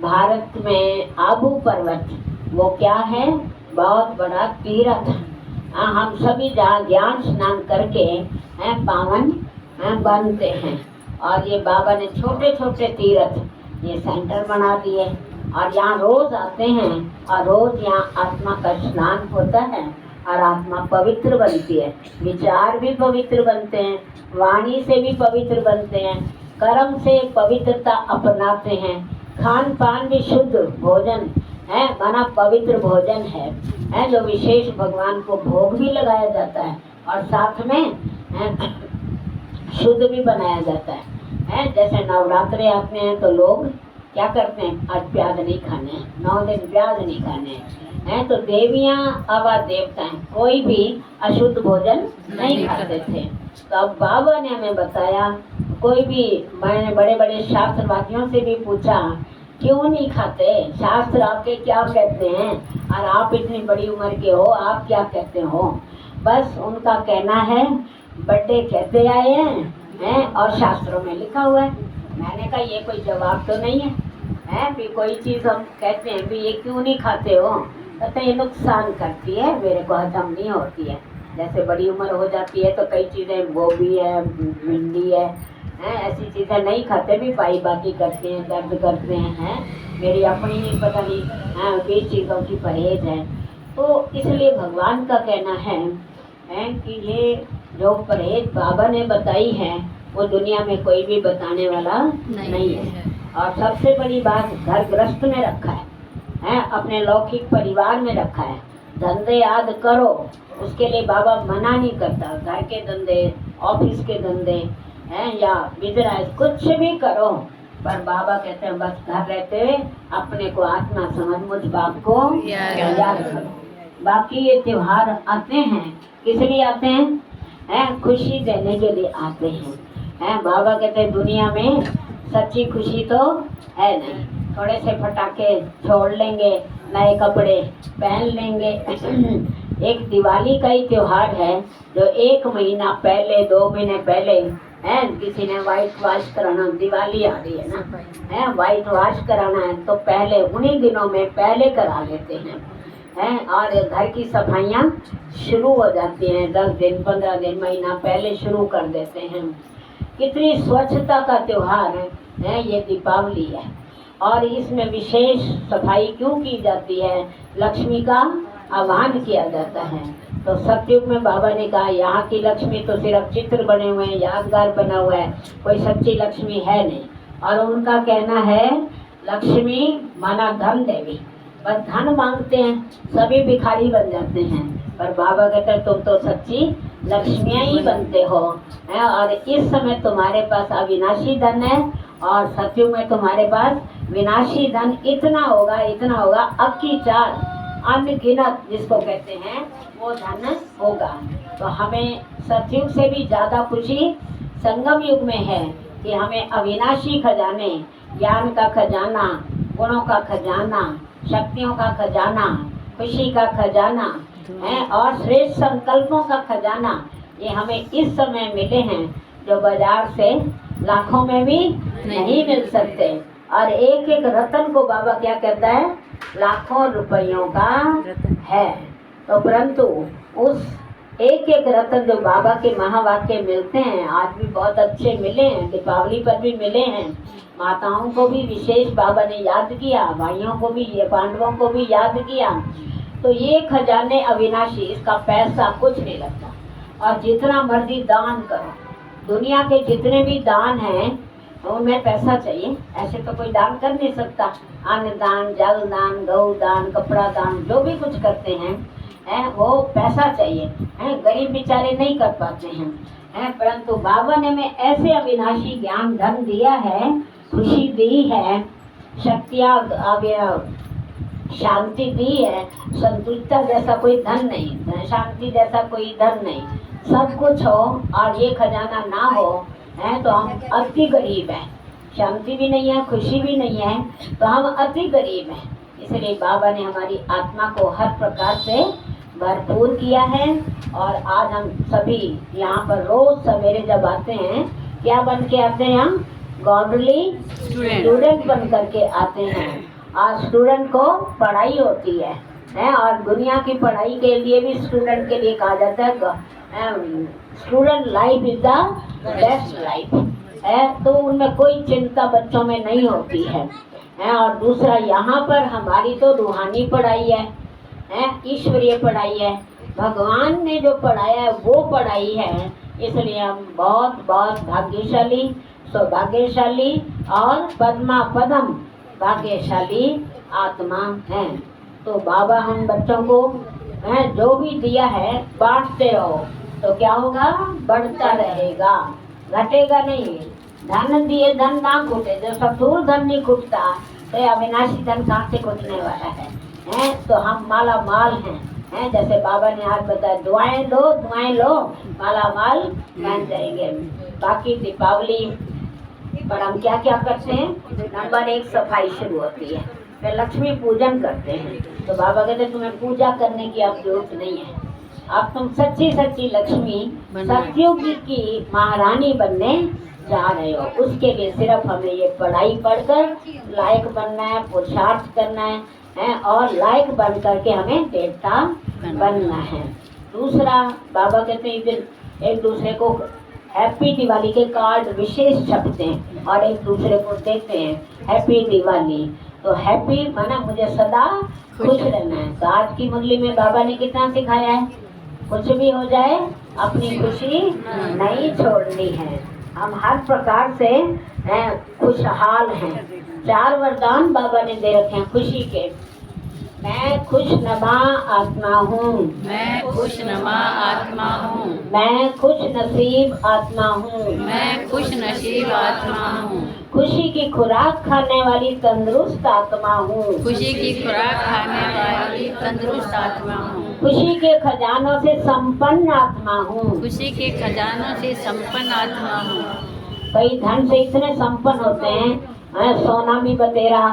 भारत में आबू पर्वत, वो क्या है, बहुत बड़ा तीर्थ। हम सभी जहाँ ज्ञान स्नान करके पावन बनते हैं। और ये बाबा ने छोटे छोटे तीर्थ ये सेंटर बना दिए और यहाँ रोज आते हैं और रोज यहाँ आत्मा का स्नान होता है और आत्मा पवित्र बनती है। विचार भी पवित्र बनते हैं, वाणी से भी पवित्र बनते हैं, कर्म से पवित्रता अपनाते हैं, खान पान भी शुद्ध भोजन है, माना पवित्र भोजन है जो विशेष भगवान को भोग भी लगाया जाता है और साथ में शुद्ध भी बनाया जाता है। जैसे नवरात्रे आते हैं तो लोग क्या करते हैं, आज प्याज नहीं खाने, 9 दिन प्याज नहीं खाने हैं। तो देवियां अवा देवताएं कोई भी अशुद्ध भोजन नहीं खाते थे। तो अब बाबा ने हमें बताया, कोई भी, मैंने बड़े बड़े शास्त्रवादियों से भी पूछा क्यों नहीं खाते, शास्त्र आपके क्या कहते हैं और आप इतनी बड़ी उम्र के हो, आप क्या कहते हो। बस उनका कहना है बर्थडे कहते आए हैं और शास्त्रों में लिखा हुआ है। मैंने कहा ये कोई जवाब तो नहीं है भी कोई चीज़ हम कहते हैं भी ये क्यों नहीं खाते हो, कहते ये नुकसान करती है, मेरे को हजम नहीं होती है। जैसे बड़ी उम्र हो जाती है तो कई चीज़ें, गोभी है, भिंडी है, ऐसी चीज़ें नहीं खाते भी, पाई बाकी करते हैं, दर्द करते हैं। मेरी अपनी नहीं, पता नहीं 20 चीज़ों की परहेज है। तो इसलिए भगवान का कहना है कि ये जो परहेज बाबा ने बताई है वो दुनिया में कोई भी बताने वाला नहीं है। और सबसे बड़ी बात घर गृहस्थ में रखा है, अपने लौकिक परिवार में रखा है। धंधे याद करो, उसके लिए बाबा मना नहीं करता। घर के धंधे, ऑफिस के धंधे या बिजनेस, कुछ भी करो, पर बाबा कहते हैं बस घर रहते हुए अपने को आत्मा समझ मुझ बाप को याद करो। बाकी ये त्योहार आते हैं किस लिए आते हैं, खुशी देने के लिए आते हैं। बाबा कहते हैं दुनिया में सच्ची खुशी तो है नहीं, थोड़े से फटाके छोड़ लेंगे, नए कपड़े पहन लेंगे। एक दिवाली का ही त्योहार है जो 1 महीना पहले, 2 महीने पहले किसी ने व्हाइट वॉश कराना, दिवाली आ रही है ना, व्हाइट वॉश कराना है तो पहले उन्हीं दिनों में पहले करा लेते हैं और घर की सफाइयाँ शुरू हो जाती हैं 10 दिन, 15 दिन, महीना पहले शुरू कर देते हैं। कितनी स्वच्छता का त्योहार है ये दीपावली है। और इसमें विशेष सफाई क्यों की जाती है, लक्ष्मी का आह्वान किया जाता है। तो सतयुग में बाबा ने कहा यहाँ की लक्ष्मी तो सिर्फ चित्र बने हुए हैं, यादगार बना हुआ है, कोई सच्ची लक्ष्मी है नहीं। और उनका कहना है लक्ष्मी माना धन देवी, बस धन मांगते हैं सभी भिखारी बन जाते हैं, पर बाबा कहते हैं तुम तो सच्ची लक्ष्मियाँ ही बनते हो। और इस समय तुम्हारे पास अविनाशी धन है और सतयुग में तुम्हारे पास विनाशी धन इतना होगा, इतना होगा, अक्की चार अनगिनत जिसको कहते हैं वो धन होगा। तो हमें सतयुग से भी ज़्यादा खुशी संगम युग में है कि हमें अविनाशी खजाने, ज्ञान का खजाना, गुणों का खजाना, शक्तियों का खजाना, खुशी का खजाना है और श्रेष्ठ संकल्पों का खजाना, ये हमें इस समय मिले हैं जो बाजार से लाखों में भी नहीं मिल सकते। और एक एक रतन को बाबा क्या कहता है, लाखों रुपयों का है। तो परंतु उस एक एक रतन जो बाबा के महावाक्य मिलते हैं, आज भी बहुत अच्छे मिले हैं, दीपावली पर भी मिले हैं, माताओं को भी विशेष बाबा ने याद किया, भाइयों को भी, ये पांडवों को भी याद किया। तो ये खजाने अविनाशी, इसका पैसा कुछ नहीं लगता। और जितना मर्जी दान करो, दुनिया के जितने भी दान हैं उनमें पैसा चाहिए, ऐसे तो कोई दान कर नहीं सकता। अन्न दान, जल दान, गौ दान, कपड़ा दान, जो भी कुछ करते हैं वो पैसा चाहिए, गरीब बेचारे नहीं कर पाते हैं। परंतु बाबा ने हमें ऐसे अविनाशी ज्ञान धन दिया है, खुशी दी है, शक्तियाँ, शांति दी है। संतुष्टता जैसा कोई धन नहीं, शांति जैसा कोई धन नहीं। सब कुछ हो और ये खजाना ना हो तो हम अति गरीब हैं। शांति भी नहीं है, खुशी भी नहीं है, तो हम अति गरीब हैं। इसलिए बाबा ने हमारी आत्मा को हर प्रकार से भरपूर किया है। और आज हम सभी यहाँ पर रोज सवेरे जब आते हैं, क्या बन के आते हैं, हम गॉडली स्टूडेंट बन करके आते हैं। और स्टूडेंट को पढ़ाई होती है और दुनिया की पढ़ाई के लिए भी स्टूडेंट के लिए कहा जाता है student life is the best life है। तो उनमें कोई चिंता बच्चों में नहीं होती है। और दूसरा यहाँ पर हमारी तो रूहानी पढ़ाई है, ईश्वरीय पढ़ाई है, भगवान ने जो पढ़ाया है वो पढ़ाई है। इसलिए हम बहुत बहुत भाग्यशाली, सौभाग्यशाली और पद्मा पदम भाग्यशाली आत्मा है। तो बाबा हम बच्चों को जो भी दिया है बांटते रहो तो क्या होगा, बढ़ता रहेगा, घटेगा नहीं। धन दिए धन ना घुटे, जो सतूर धन नहीं घुटता तो अविनाशी धन कहाँ से घुटने वाला है। तो हम माला माल हैं। जैसे बाबा ने आज बताया दुआएं लो माला माल बन जाएंगे। बाकी दीपावली पर हम क्या क्या करते हैं, नंबर 1 सफाई शुरू होती है, फिर लक्ष्मी पूजन करते हैं। तो बाबा कहते हैं तुम्हें पूजा करने की अब जरूरत नहीं है, अब तुम सच्ची सच्ची लक्ष्मी सतयुग की महारानी बनने जा रहे हो। उसके लिए सिर्फ हमें ये पढ़ाई पढ़कर लायक बनना है, पुरुषार्थ करना है और लायक बन करके हमें देवता बनना है। दूसरा बाबा कहते हैं एक दूसरे को हैप्पी दिवाली के कार्ड विशेष छपते हैं और एक दूसरे को देते हैं हैप्पी दिवाली। तो हैप्पी माना मुझे सदा खुश रहना है। तो आज की मुरली में बाबा ने कितना सिखाया है, कुछ भी हो जाए अपनी खुशी नहीं छोड़नी है। हम हर प्रकार से खुशहाल हैं। 4 वरदान बाबा ने दे रखे हैं खुशी के। मैं खुशनुमा आत्मा हूँ, मैं खुशनुमा आत्मा हूँ, मैं खुश नसीब आत्मा हूँ, मैं खुश नसीब आत्मा हूँ, खुशी की खुराक खाने वाली तंदुरुस्त आत्मा हूँ, खुशी की खुराक खाने वाली तंदुरुस्त आत्मा हूँ, खुशी के खजानों से संपन्न आत्मा हूँ, खुशी के खजानों से संपन्न आत्मा हूँ। कई धन से इतने संपन्न होते हैं, सोना भी बतेरा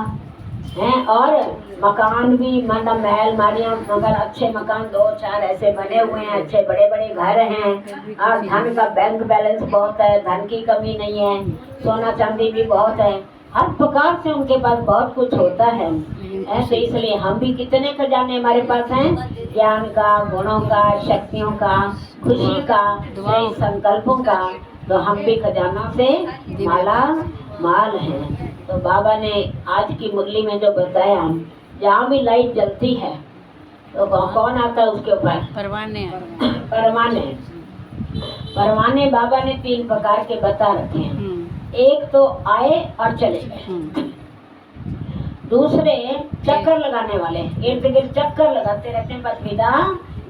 है और मकान भी, मतलब महल मारियाँ, मगर अच्छे मकान 2-4 ऐसे बने हुए हैं, अच्छे बड़े बड़े घर हैं और धन का बैंक बैलेंस बहुत है, धन की कमी नहीं है, सोना चांदी भी बहुत है, हर प्रकार से उनके पास बहुत कुछ होता है। ऐसे इसलिए हम भी कितने खजाने हमारे पास हैं, ज्ञान का, गुणों का, शक्तियों का, खुशी का, सही संकल्पों का। तो हम भी खजाना से माला माल है। तो बाबा ने आज की मुरली में जो बताया, जहाँ भी लाइट जलती है तो कौन आता है उसके ऊपर, परवाने। परवाने। परवाने बाबा ने 3 प्रकार के बता रखे हैं। एक तो आए और चले गए, दूसरे चक्कर लगाने वाले, इर्द गिर्द चक्कर लगाते रहते हैं बस विदा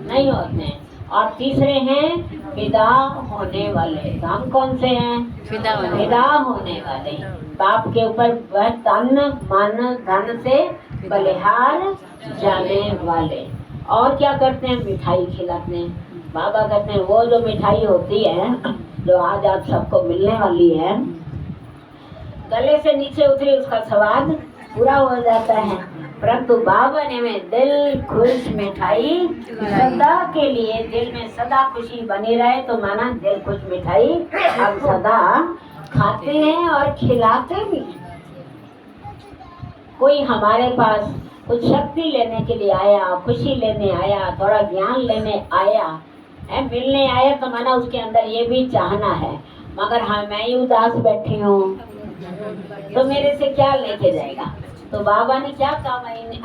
नहीं होते हैं, और तीसरे हैं विदा होने वाले। तो हम कौन से हैं, विदा होने वाले। बाप के ऊपर वह तन मन धन से बलिहार जाने वाले। और क्या करते हैं, मिठाई खिलाते हैं। बाबा कहते हैं वो जो मिठाई होती है जो आज आप सबको मिलने वाली है, गले से नीचे उतरी उसका स्वाद पूरा हो जाता है, परंतु बाबा ने में दिल खुश मिठाई सदा के लिए, दिल में सदा खुशी बनी रहे तो माना दिल खुश मिठाई हम सदा खाते हैं और खिलाते भी। कोई हमारे पास कुछ शक्ति लेने के लिए आया, खुशी लेने आया, थोड़ा ज्ञान लेने आया है, मिलने आया, तो माना उसके अंदर ये भी चाहना है, मगर हाँ मैं ही उदास बैठी हूँ तो मेरे से क्या लेके जाएगा। तो बाबा ने क्या कहा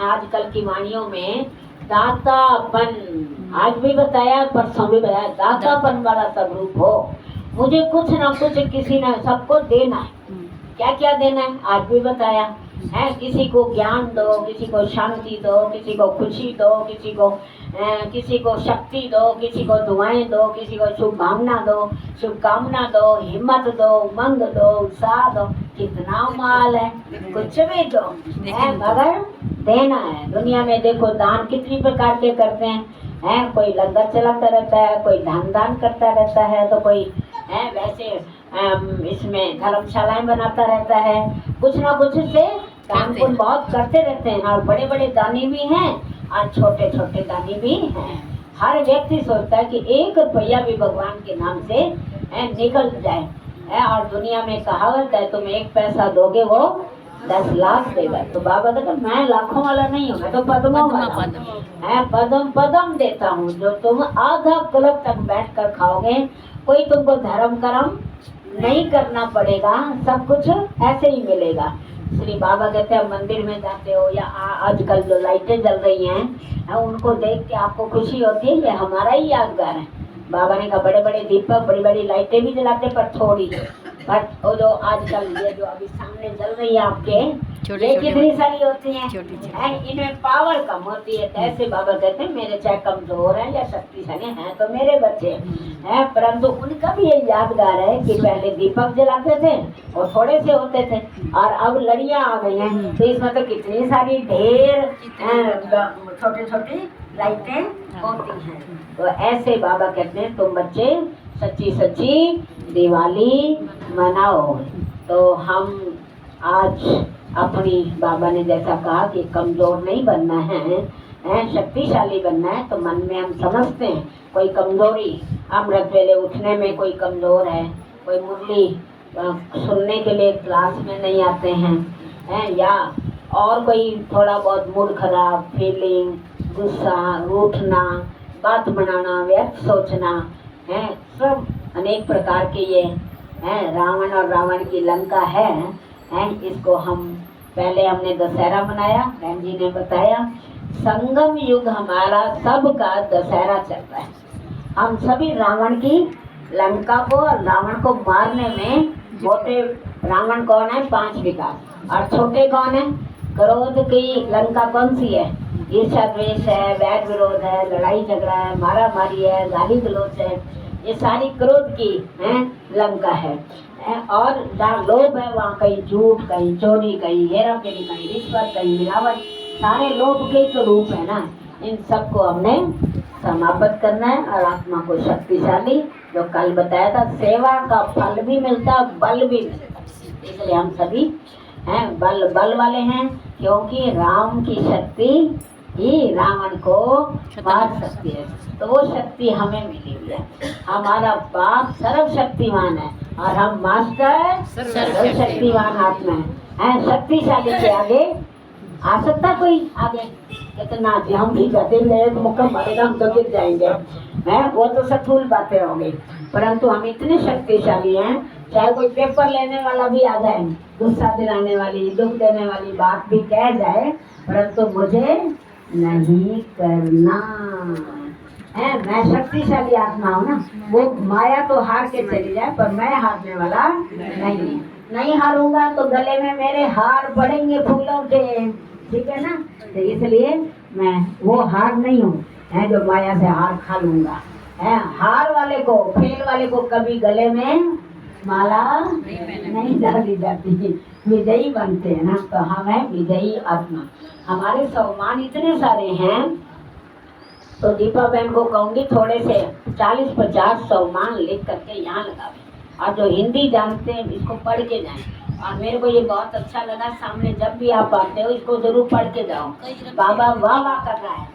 आजकल की वाणियों में, दातापन, आज भी बताया परसों भी बताया, दातापन वाला स्वरूप हो। मुझे कुछ ना कुछ किसी ने सबको देना है। क्या क्या देना है आज भी बताया है, किसी को ज्ञान दो, किसी को शांति दो, किसी को खुशी दो, किसी को शक्ति दो, किसी को दुआएं दो, किसी को शुभ भावना दो, शुभकामना दो, हिम्मत दो, उमंग दो, उत्साह दो। कितना माल है, कुछ भी दो है मगर देना है। दुनिया में देखो दान कितनी प्रकार के करते हैं, कोई लंगर चलाता रहता है, कोई दान करता रहता है, तो कोई है वैसे इसमें धर्मशालाएं बनाता रहता है, कुछ ना कुछ से दान पुण्य बहुत करते रहते हैं। और बड़े बड़े दानी भी हैं और छोटे छोटे दानी भी हैं। हर व्यक्ति सोचता है कि 1 रुपया भी भगवान के नाम से निकल जाए, है। और दुनिया में कहावत है, तुम 1 पैसा दोगे वो 10 लाख देगा। तो बाबा कहते मैं लाखों वाला नहीं हूँ, मैं तो पद्मों वाला हूँ। है पदम पदम देता हूँ, जो तुम आधा क्लब तक बैठ कर खाओगे। कोई तुमको धर्म कर्म नहीं करना पड़ेगा, सब कुछ ऐसे ही मिलेगा। श्री बाबा कहते हैं मंदिर में जाते हो या आजकल जो लाइटें जल रही हैं उनको देख के आपको खुशी होती है, ये हमारा ही यादगार है। बाबा ने कहा बड़े बड़े दीपक बड़ी बड़ी लाइटें भी जलाते पर थोड़ी, बट वो जो आजकल ये जो अभी सामने जल रही है आपके, ये कितनी सारी होती हैं, इनमें पावर कम होती है। ऐसे बाबा कहते हैं मेरे चाहे कमजोर हैं या शक्तिशाली हैं तो मेरे बच्चे हैं, परंतु उनका भी ये यादगार है कि पहले दीपक जलाते थे और थोड़े से होते थे, और अब लड़ियाँ आ गई हैं तो इसमें तो कितनी सारी ढेर छोटी छोटी लाइटें होती हैं। तो ऐसे बाबा कहते हैं तुम बच्चे सच्ची सच्ची दिवाली मनाओ। तो हम आज अपनी बाबा ने जैसा कहा कि कमजोर नहीं बनना है, शक्तिशाली बनना है। तो मन में हम समझते हैं कोई कमजोरी, अमृत वेले उठने में कोई कमजोर है, कोई मुरली सुनने के लिए क्लास में नहीं आते हैं, या और कोई थोड़ा बहुत मूड खराब, फीलिंग, गुस्सा, रूठना, बात बनाना, व्यर्थ सोचना है, सब अनेक प्रकार के ये हैं। रावण और रावण की लंका है, इसको हम पहले हमने दशहरा मनाया, बहन जी ने बताया। संगम युग हमारा सबका दशहरा चल रहा है। हम सभी रावण की लंका को और रावण को मारने में, मोटे रावण कौन है 5 विकार, और छोटे कौन है, क्रोध की लंका कौन सी है, ईर्ष्या द्वेष है, वैर विरोध है, लड़ाई झगड़ा है, मारा मारी है, गाली गलौज है, ये सारी क्रोध की लंका है। और जहाँ लोभ है वहाँ कहीं झूठ, कहीं चोरी, कहीं हेरा फेरी, कहीं रिश्वत, कहीं मिलावट, सारे लोभ के तो रूप है ना। इन सबको हमने समाप्त करना है और आत्मा को शक्तिशाली, जो कल बताया था, सेवा का फल भी मिलता है, बल भी मिलता है। इसलिए हम सभी बल वाले हैं, क्योंकि राम की शक्ति ही रावण को मार सकती है। तो वो शक्ति हमें मिली हुई है। हमारा बाप सर्वशक्तिमान है और हम मास्टर सर्वशक्तिमान आत्मा है। शक्तिशाली के आगे आ सकता कोई? आगे कितना हम भी गते में मुक्का मारेगा हम तो गिर जाएंगे, वो तो सठूल बातें होंगी। परंतु हम इतने शक्तिशाली हैं, चाहे कोई पेपर लेने वाला भी आ जाए, गुस्सा दिलाने वाली, दुख देने वाली बात भी कह जाए, परंतु मुझे नहीं करना है। मैं शक्तिशाली आत्मा हूँ ना। वो माया तो हार के चली जाए पर मैं हारने वाला नहीं हारूंगा। तो गले में मेरे हार पड़ेंगे फूलों के, ठीक है ना। तो इसलिए मैं वो हार नहीं हूँ जो माया से हार खा लूंगा। हार वाले को, फेल वाले को कभी गले में माला नहीं डाली जाती, विजयी बनते हैं ना। तो हम है विजयी आत्मा। हमारे सम्मान इतने सारे हैं, तो दीपा बहन को कहूँगी थोड़े से 40-50 सम्मान लिख करके यहाँ लगावे, और जो हिंदी जानते हैं इसको पढ़ के जाएं। और मेरे को ये बहुत अच्छा लगा, सामने जब भी आप आते हो इसको जरूर पढ़ के जाओ। बाबा वाह वाह कर रहा है,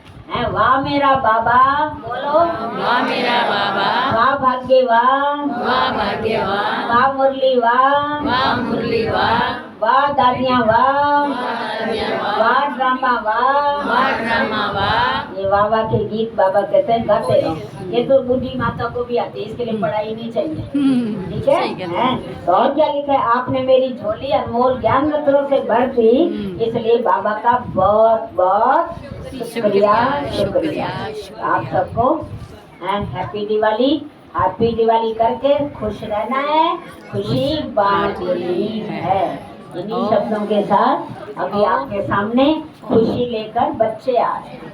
वाह मेरा बाबा, बोलो वाह मेरा बाबा, वाह भाग्य वाह, वाह भाग्यवान, वाह मुरली वाह, वाह मुरली वाह, वाह दादियाँ वाह, वाह ड्रामा वाह, वाह ड्रामा वाह। ये वाह के गीत बाबा कहते हैं गाते रहो। ये तो बूढ़ी माता को भी आती है, इसके लिए पढ़ाई नहीं चाहिए, ठीक है। तो और क्या लिखा है, आपने मेरी झोली अनमोल ज्ञान रत्नों से भर दी, इसलिए बाबा का बहुत बहुत शुक्रिया। आप सबको हैप्पी दिवाली, हैप्पी दिवाली करके खुश रहना है, खुशी बांटनी है। इन्हीं शब्दों के साथ अभी आपके सामने खुशी लेकर बच्चे आ रहे हैं।